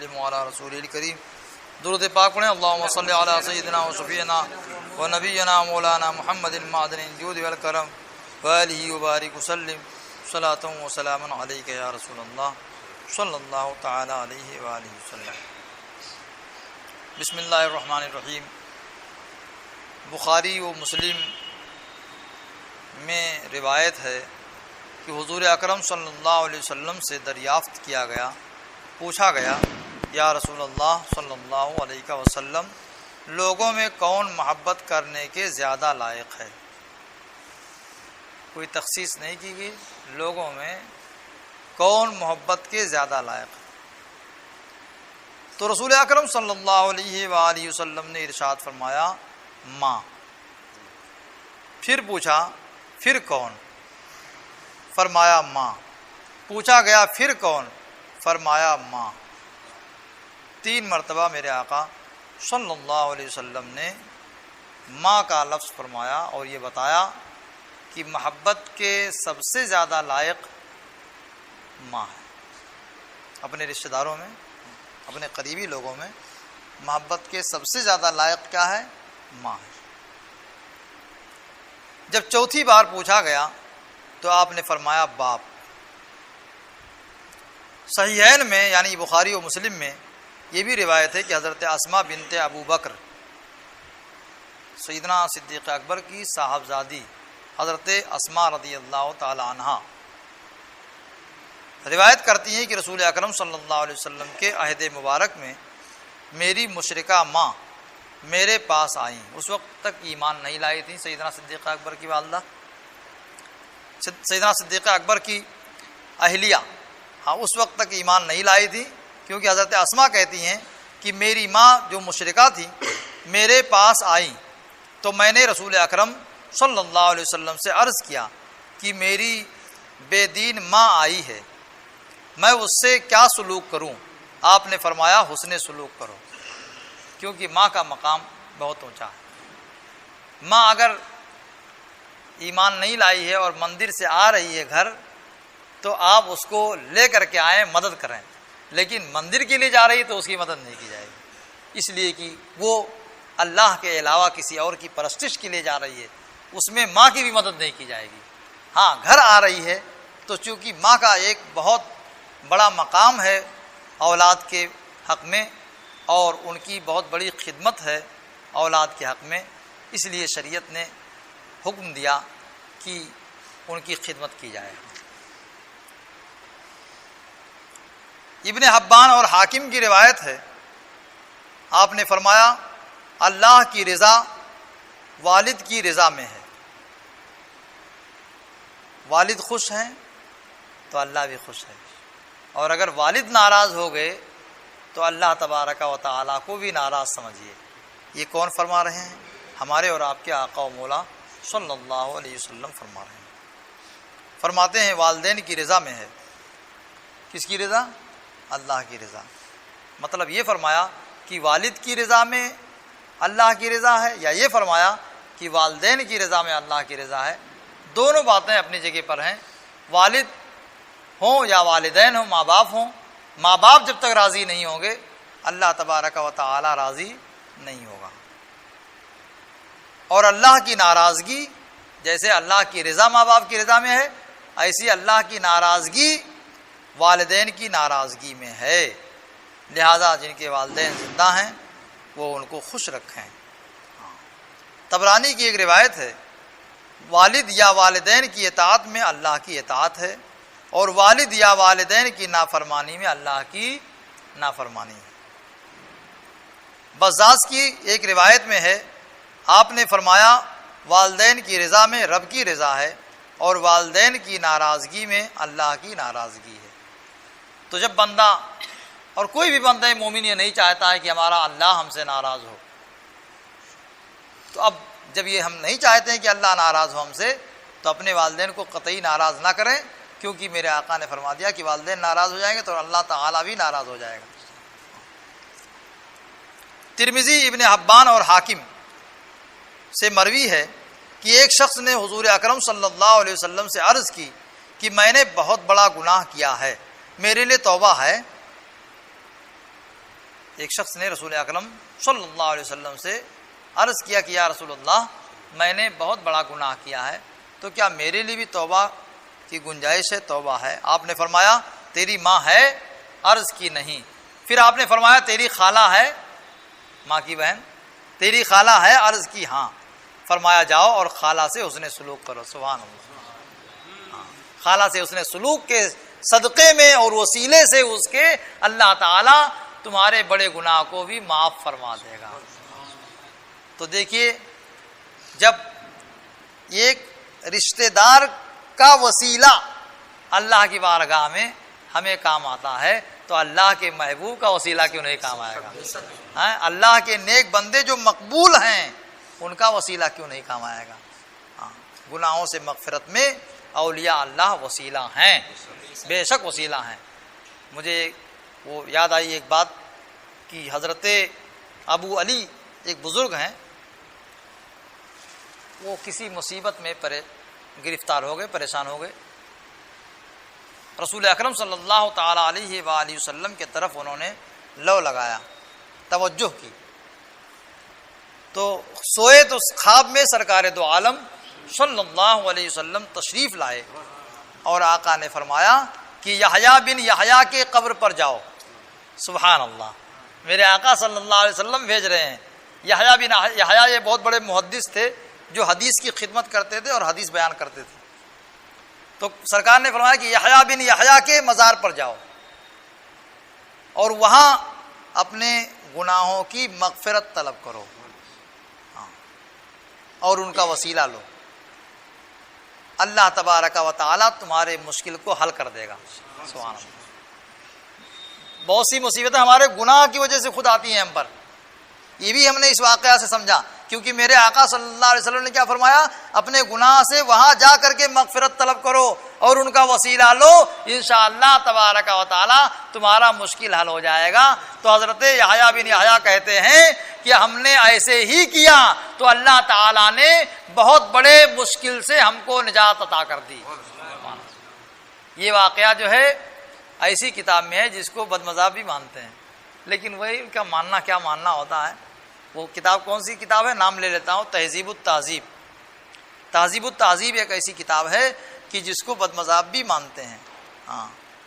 وسلموا علی رسول الکریم۔ درود پاک پڑھیں۔ اللہم صلی علی سیدنا و شفیعنا و نبینا مولانا محمد معدن الجود والکرم وآلہ وبارک وسلم صلاۃ و سلام علیک یا رسول اللہ صلی اللہ تعالی علیہ وآلہ وسلم۔ بسم اللہ الرحمن الرحیم۔ بخاری و مسلم میں روایت ہے کہ حضور اکرم صلی اللہ علیہ وسلم سے دریافت کیا گیا، پوچھا گیا، یا رسول اللہ صلی اللہ علیہ وسلم، لوگوں میں کون محبت کرنے کے زیادہ لائق ہے؟ کوئی تخصیص نہیں کی گئی، لوگوں میں کون محبت کے زیادہ لائق ہے؟ تو رسول اکرم صلی اللہ علیہ وآلہ وسلم نے ارشاد فرمایا، ماں۔ پھر پوچھا، پھر کون؟ فرمایا ماں۔ پوچھا گیا، پھر کون؟ فرمایا ماں۔ 3 مرتبہ میرے آقا صلی اللہ علیہ وسلم نے ماں کا لفظ فرمایا اور یہ بتایا کہ محبت کے سب سے زیادہ لائق ماں ہے۔ اپنے رشتہ داروں میں، اپنے قریبی لوگوں میں محبت کے سب سے زیادہ لائق کیا ہے؟ ماں ہے۔ جب چوتھی بار پوچھا گیا تو آپ نے فرمایا باپ۔ صحیحین میں یعنی بخاری و مسلم میں یہ بھی روایت ہے کہ حضرت اسماء بنت ابو بکر سیدنا صدیق اکبر کی صاحبزادی حضرت اسماء رضی اللہ تعالی عنہا روایت کرتی ہیں کہ رسول اکرم صلی اللہ علیہ وسلم کے عہد مبارک میں میری مشرکہ ماں میرے پاس آئیں۔ اس وقت تک ایمان نہیں لائی تھیں سیدنا صدیق اکبر کی والدہ، سیدنا صدیق اکبر کی اہلیہ، اس وقت تک ایمان نہیں لائی تھی، کیونکہ حضرت اسماء کہتی ہیں کہ میری ماں جو مشرکہ تھی میرے پاس آئیں تو میں نے رسول اکرم صلی اللہ علیہ وسلم سے عرض کیا کہ میری بے دین ماں آئی ہے، میں اس سے کیا سلوک کروں؟ آپ نے فرمایا حسن سلوک کرو، کیونکہ ماں کا مقام بہت اونچا ہے۔ ماں اگر ایمان نہیں لائی ہے اور مندر سے آ رہی ہے گھر تو آپ اس کو لے کر کے آئیں، مدد کریں، لیکن مندر کے لیے جا رہی تو اس کی مدد نہیں کی جائے گی، اس لیے کہ وہ اللہ کے علاوہ کسی اور کی پرستش کے لیے جا رہی ہے، اس میں ماں کی بھی مدد نہیں کی جائے گی۔ ہاں گھر آ رہی ہے تو چونکہ ماں کا ایک بہت بڑا مقام ہے اولاد کے حق میں اور ان کی بہت بڑی خدمت ہے اولاد کے حق میں، اس لیے شریعت نے حکم دیا کہ ان کی خدمت کی جائے۔ ابن حبان اور حاکم کی روایت ہے، آپ نے فرمایا اللہ کی رضا والد کی رضا میں ہے۔ والد خوش ہیں تو اللہ بھی خوش ہے، اور اگر والد ناراض ہو گئے تو اللہ تبارک و تعالیٰ کو بھی ناراض سمجھیے۔ یہ کون فرما رہے ہیں؟ ہمارے اور آپ کے آقا و مولا صلی اللہ علیہ وسلم فرما رہے ہیں۔ فرماتے ہیں والدین کی رضا میں ہے۔ کس کی رضا؟ اللہ کی رضا۔ مطلب یہ فرمایا کہ والد کی رضا میں اللہ کی رضا ہے، یا یہ فرمایا کہ والدین کی رضا میں اللہ کی رضا ہے؟ دونوں باتیں اپنی جگہ پر ہیں۔ والد ہوں یا والدین ہوں، ماں باپ ہوں، ماں باپ جب تک راضی نہیں ہوں گے اللہ تبارک و تعالی راضی نہیں ہوگا۔ اور اللہ کی ناراضگی، جیسے اللہ کی رضا ماں باپ کی رضا میں ہے، ایسی اللہ کی ناراضگی والدین کی ناراضگی میں ہے۔ لہذا جن کے والدین زندہ ہیں وہ ان کو خوش رکھیں۔ طبرانی کی ایک روایت ہے، والد یا والدین کی اطاعت میں اللہ کی اطاعت ہے، اور والد یا والدین کی نافرمانی میں اللہ کی نافرمانی ہے۔ بزاز کی ایک روایت میں ہے، آپ نے فرمایا والدین کی رضا میں رب کی رضا ہے، اور والدین کی ناراضگی میں اللہ کی ناراضگی ہے۔ تو جب بندہ، اور کوئی بھی بندہ مومن یہ نہیں چاہتا ہے کہ ہمارا اللہ ہم سے ناراض ہو، تو اب جب یہ ہم نہیں چاہتے ہیں کہ اللہ ناراض ہو ہم سے، تو اپنے والدین کو قطعی ناراض نہ کریں، کیونکہ میرے آقا نے فرما دیا کہ والدین ناراض ہو جائیں گے تو اللہ تعالیٰ بھی ناراض ہو جائے گا۔ ترمذی، ابن حبان اور حاکم سے مروی ہے کہ ایک شخص نے حضور اکرم صلی اللہ علیہ وسلم سے عرض کی کہ میں نے بہت بڑا گناہ کیا ہے، میرے لیے توبہ ہے؟ ایک شخص نے رسول اکرم صلی اللہ علیہ وسلم سے عرض کیا کہ یا رسول اللہ میں نے بہت بڑا گناہ کیا ہے، تو کیا میرے لیے بھی توبہ کی گنجائش ہے، توبہ ہے؟ آپ نے فرمایا تیری ماں ہے؟ عرض کی نہیں۔ پھر آپ نے فرمایا تیری خالہ ہے، ماں کی بہن، تیری خالہ ہے؟ عرض کی ہاں۔ فرمایا جاؤ اور خالہ سے حسن سلوک کرو۔ سبحان اللہ، خالہ سے حسن سلوک کے صدقے میں اور وسیلے سے اس کے اللہ تعالیٰ تمہارے بڑے گناہ کو بھی معاف فرما دے گا۔ تو دیکھیے، جب ایک رشتہ دار کا وسیلہ اللہ کی بارگاہ میں ہمیں کام آتا ہے تو اللہ کے محبوب کا وسیلہ کیوں نہیں کام آئے گا؟ اللہ کے نیک بندے جو مقبول ہیں ان کا وسیلہ کیوں نہیں کام آئے گا؟ گناہوں سے مغفرت میں اولیاء اللہ وسیلہ ہیں، بے شک وسیلہ ہیں۔ مجھے وہ یاد آئی ایک بات کہ حضرت ابو علی ایک بزرگ ہیں، وہ کسی مصیبت میں گرفتار ہو گئے، پریشان ہو گئے۔ رسول اکرم صلی اللہ تعالی علیہ وآلہ وسلم کے طرف انہوں نے لو لگایا، توجہ کی، تو سوئے تو خواب میں سرکار دو عالم صلی اللہ علیہ وسلم تشریف لائے اور آقا نے فرمایا کہ یحییٰ بن یحییٰ کے قبر پر جاؤ۔ سبحان اللہ، میرے آقا صلی اللہ علیہ وسلم بھیج رہے ہیں۔ یحییٰ بن یحییٰ یہ بہت بڑے محدث تھے جو حدیث کی خدمت کرتے تھے اور حدیث بیان کرتے تھے۔ تو سرکار نے فرمایا کہ یحییٰ بن یحییٰ کے مزار پر جاؤ اور وہاں اپنے گناہوں کی مغفرت طلب کرو اور ان کا وسیلہ لو، اللہ تبارک و تعالیٰ تمہارے مشکل کو حل کر دے گا۔ سبحان اللہ۔ بہت سی مصیبتیں ہمارے گناہ کی وجہ سے خود آتی ہیں ہم پر، یہ بھی ہم نے اس واقعہ سے سمجھا، کیونکہ میرے آقا صلی اللہ علیہ وسلم نے کیا فرمایا؟ اپنے گناہ سے وہاں جا کر کے مغفرت طلب کرو اور ان کا وسیلہ لو، انشاءاللہ تبارک و تعالی تمہارا مشکل حل ہو جائے گا۔ تو حضرت یحییٰ بن یحییٰ کہتے ہیں کہ ہم نے ایسے ہی کیا تو اللہ تعالیٰ نے بہت بڑے مشکل سے ہم کو نجات عطا کر دی۔ یہ واقعہ جو ہے ایسی کتاب میں ہے جس کو بدمذہب بھی مانتے ہیں، لیکن وہی ان کا ماننا کیا ماننا ہوتا ہے۔ وہ کتاب کون سی کتاب ہے؟ نام لے لیتا ہوں، تہذیب التہذیب۔ تہذیب التہذیب ایک ایسی کتاب ہے کہ جس کو بدمذہب بھی مانتے ہیں،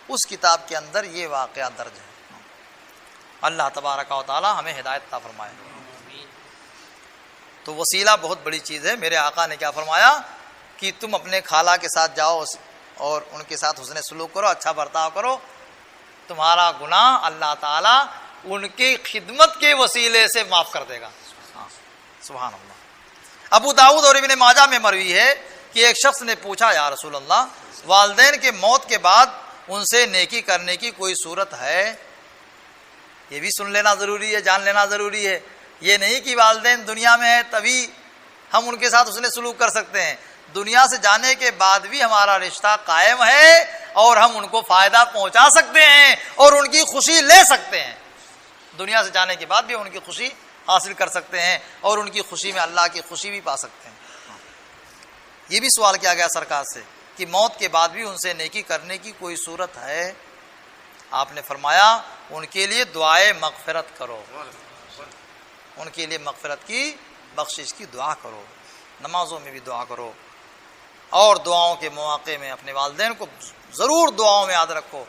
اس کتاب کے اندر یہ واقعہ درج ہے۔ اللہ تبارک و تعالی ہمیں ہدایت عطا فرمائے۔ تو وسیلہ بہت بڑی چیز ہے۔ میرے آقا نے کیا فرمایا کہ تم اپنے خالہ کے ساتھ جاؤ اور ان کے ساتھ حسن سلوک کرو، اچھا برتاؤ کرو، تمہارا گناہ اللہ تعالیٰ ان کی خدمت کے وسیلے سے معاف کر دے گا۔ سبحان اللہ۔ ابو داؤد اور ابن ماجہ میں مروی ہے کہ ایک شخص نے پوچھا یا رسول اللہ والدین کے موت کے بعد ان سے نیکی کرنے کی کوئی صورت ہے؟ یہ بھی سن لینا ضروری ہے، جان لینا ضروری ہے۔ یہ نہیں کہ والدین دنیا میں ہے تبھی ہم ان کے ساتھ اس نے سلوک کر سکتے ہیں، دنیا سے جانے کے بعد بھی ہمارا رشتہ قائم ہے اور ہم ان کو فائدہ پہنچا سکتے ہیں اور ان کی خوشی لے سکتے ہیں۔ دنیا سے جانے کے بعد بھی ان کی خوشی حاصل کر سکتے ہیں اور ان کی خوشی میں اللہ کی خوشی بھی پا سکتے ہیں۔ یہ بھی سوال کیا گیا سرکار سے کہ موت کے بعد بھی ان سے نیکی کرنے کی کوئی صورت ہے؟ آپ نے فرمایا ان کے لیے دعائے مغفرت کرو، ان کے لیے مغفرت کی بخشش کی دعا کرو، نمازوں میں بھی دعا کرو اور دعاؤں کے مواقع میں اپنے والدین کو ضرور دعاؤں میں یاد رکھو۔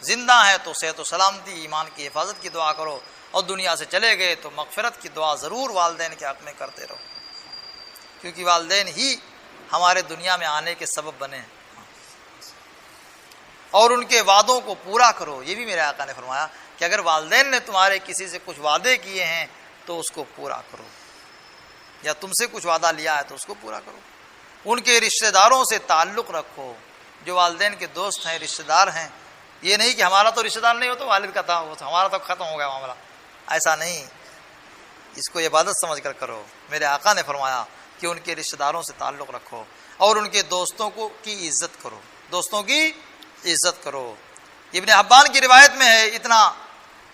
زندہ ہے تو صحت و سلامتی ایمان کی حفاظت کی دعا کرو اور دنیا سے چلے گئے تو مغفرت کی دعا ضرور والدین کے حق میں کرتے رہو، کیونکہ والدین ہی ہمارے دنیا میں آنے کے سبب بنے ہیں۔ اور ان کے وعدوں کو پورا کرو، یہ بھی میرے آقا نے فرمایا کہ اگر والدین نے تمہارے کسی سے کچھ وعدے کیے ہیں تو اس کو پورا کرو، یا تم سے کچھ وعدہ لیا ہے تو اس کو پورا کرو۔ ان کے رشتہ داروں سے تعلق رکھو، جو والدین کے دوست ہیں، رشتہ دار ہیں۔ یہ نہیں کہ ہمارا تو رشتہ دار نہیں ہو تو والد کا تھا، وہ تو ہمارا تو ختم ہو گیا معاملہ، ایسا نہیں، اس کو عبادت سمجھ کر کرو۔ میرے آقا نے فرمایا کہ ان کے رشتہ داروں سے تعلق رکھو اور ان کے دوستوں کی عزت کرو، دوستوں کی عزت کرو۔ ابن حبان کی روایت میں ہے اتنا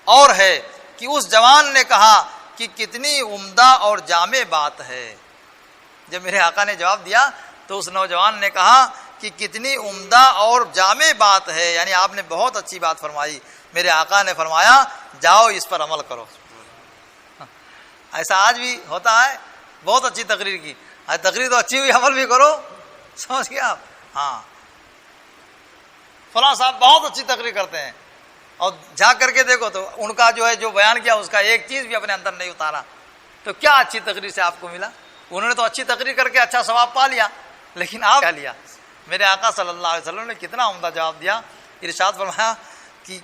اور ہے کہ اس جوان نے کہا کہ کتنی عمدہ اور جامع بات ہے۔ جب میرے آقا نے جواب دیا تو اس نوجوان نے کہا کہ کتنی عمدہ اور جامع بات ہے، یعنی آپ نے بہت اچھی بات فرمائی۔ میرے آقا نے فرمایا جاؤ اس پر عمل کرو. ایسا آج بھی ہوتا ہے. بہت اچھی تقریر کی, تقریر تو اچھی ہوئی, عمل بھی کرو. سمجھ گئے آپ؟ ہاں, فلاں صاحب بہت اچھی تقریر کرتے ہیں, اور جا کر کے دیکھو تو ان کا جو ہے جو بیان کیا اس کا ایک چیز بھی اپنے اندر نہیں اتارا. تو کیا اچھی تقریر سے آپ کو ملا؟ انہوں نے تو اچھی تقریر کر کے اچھا ثواب پا لیا, لیکن آپ کیا لیا؟ میرے آقا صلی اللہ علیہ وسلم نے کتنا عمدہ جواب دیا. ارشاد فرمایا کہ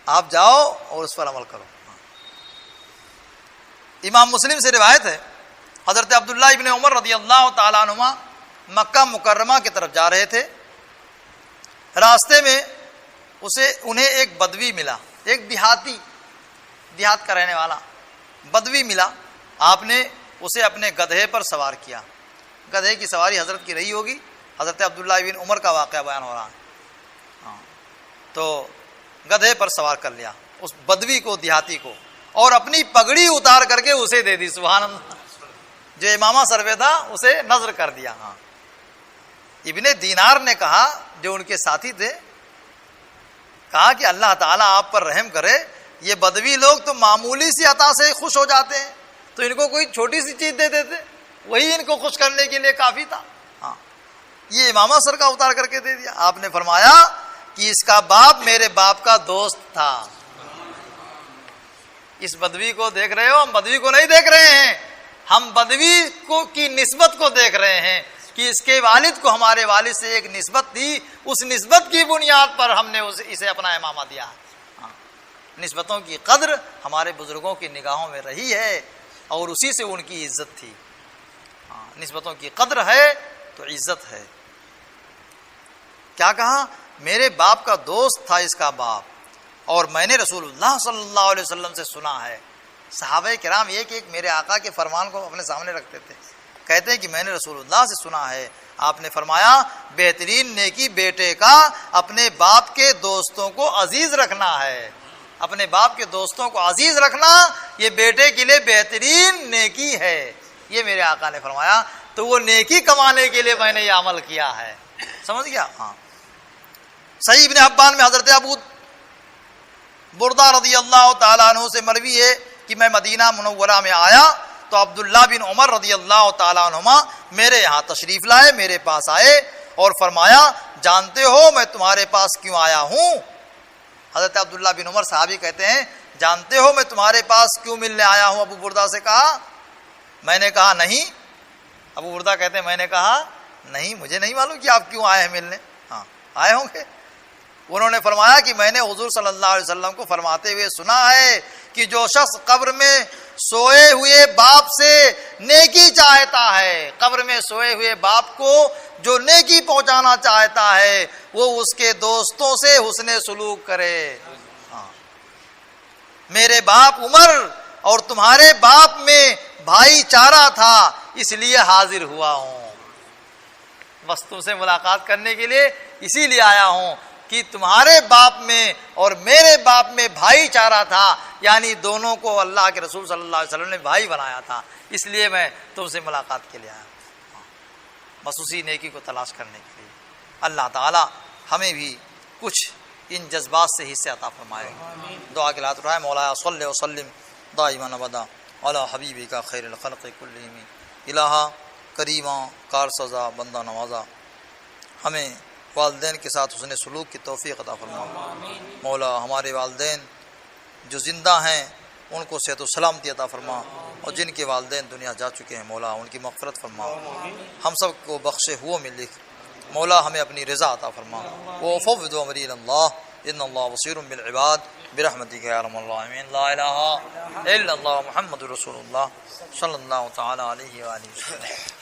آپ جاؤ اور اس پر عمل کرو. امام مسلم سے روایت ہے, حضرت عبداللہ ابن عمر رضی اللہ تعالیٰ عنہما مکہ مکرمہ کی طرف جا رہے تھے. راستے میں انہیں ایک بدوی ملا, ایک دیہات کا رہنے والا بدوی ملا. آپ نے اسے اپنے گدھے پر سوار کیا. گدھے کی سواری حضرت کی رہی ہوگی. حضرت عبداللہ بن عمر کا واقعہ بیان ہو رہا ہے. تو گدھے پر سوار کر لیا اس بدوی کو, دیہاتی کو, اور اپنی پگڑی اتار کر کے اسے دے دی. سبحان اللہ, جو امامہ سر پہ تھا اسے نذر کر دیا. ہاں, ابن دینار نے کہا, جو ان کے ساتھی تھے, کہا کہ اللہ تعالیٰ آپ پر رحم کرے, یہ بدوی لوگ تو معمولی سی عطا سے خوش ہو جاتے ہیں, تو ان کو کوئی چھوٹی سی چیز دے دیتے, وہی ان کو خوش کرنے کے لیے کافی تھا. ہاں, یہ امامہ سر کا اتار کر کے دے دیا. آپ نے فرمایا کہ اس کا باپ میرے باپ کا دوست تھا. اس بدوی کو دیکھ رہے ہو, ہم بدوی کو نہیں دیکھ رہے ہیں, ہم بدوی کو کی نسبت کو دیکھ رہے ہیں کہ اس کے والد کو ہمارے والد سے ایک نسبت تھی, اس نسبت کی بنیاد پر ہم نے اسے اپنا امامہ دیا. نسبتوں کی قدر ہمارے بزرگوں کی نگاہوں میں رہی ہے, اور اسی سے ان کی عزت تھی. نسبتوں کی قدر ہے تو عزت ہے. کیا کہا؟ میرے باپ کا دوست تھا اس کا باپ, اور میں نے رسول اللہ صلی اللہ علیہ وسلم سے سنا ہے. صحابہ کرام ایک ایک میرے آقا کے فرمان کو اپنے سامنے رکھتے تھے. کہتے ہیں کہ میں نے رسول اللہ سے سنا ہے, آپ نے فرمایا بہترین نیکی بیٹے کا اپنے باپ کے دوستوں کو عزیز رکھنا ہے. اپنے باپ کے دوستوں کو عزیز رکھنا یہ بیٹے کے لیے بہترین نیکی ہے. یہ میرے آقا نے فرمایا. تو وہ نیکی کمانے کے لیے میں نے یہ عمل کیا ہے. سمجھ گیا؟ ہاں, صحیح ابن حبان میں حضرت ابو بردہ رضی اللہ تعالیٰ عنہ سے مروی ہے کہ میں مدینہ منورہ میں آیا تو عبداللہ بن عمر رضی اللہ تعالیٰ عنہما میرے یہاں تشریف لائے, میرے پاس آئے اور فرمایا جانتے ہو میں تمہارے پاس کیوں آیا ہوں؟ حضرت عبداللہ بن عمر صحابی کہتے ہیں جانتے ہو میں تمہارے پاس کیوں ملنے آیا ہوں؟ ابو بردہ سے کہا. میں نے کہا نہیں. ابو بردہ کہتے ہیں میں نے کہا نہیں, مجھے نہیں معلوم کہ آپ کیوں آئے ہیں ملنے. ہاں, آئے ہوں گے. انہوں نے فرمایا کہ میں نے حضور صلی اللہ علیہ وسلم کو فرماتے ہوئے سنا ہے کہ جو شخص قبر میں سوئے ہوئے باپ سے نیکی چاہتا ہے, قبر میں سوئے ہوئے باپ کو جو نیکی پہنچانا چاہتا ہے, وہ اس کے دوستوں سے حسن سلوک کرے. میرے باپ عمر اور تمہارے باپ میں بھائی چارہ تھا, اس لیے حاضر ہوا ہوں. بس تم سے ملاقات کرنے کے لیے اسی لیے آیا ہوں کہ تمہارے باپ میں اور میرے باپ میں بھائی چارہ تھا, یعنی دونوں کو اللہ کے رسول صلی اللہ علیہ وسلم نے بھائی بنایا تھا, اس لیے میں تم سے ملاقات کے لیے آیا. بس اسی نیکی کو تلاش کرنے کے لیے. اللہ تعالی ہمیں بھی کچھ ان جذبات سے حصے عطا فرمائے. دعا کے لات اٹھائے. مولا صلی وسلم دائما ابدا علی حبیبک خیر الخلق کلہم. الہ کریمہ کار سزا بندہ نوازا, ہمیں والدین کے ساتھ حسن سلوک کی توفیق عطا فرما. مولا ہمارے والدین جو زندہ ہیں ان کو صحت و سلامتی عطا فرما, اور جن کے والدین دنیا جا چکے ہیں مولا ان کی مغفرت فرما. ہم سب کو بخشے ہوئے میں لکھ مولا ہمیں اپنی رضا عطا فرما. وفوض امری الی اللہ ان اللہ بصیر بالعباد برحمتک یا ارحم الراحمین. لا الہ الا اللہ محمد رسول اللہ صلی اللہ تعالی علیہ وآلہ وسلم.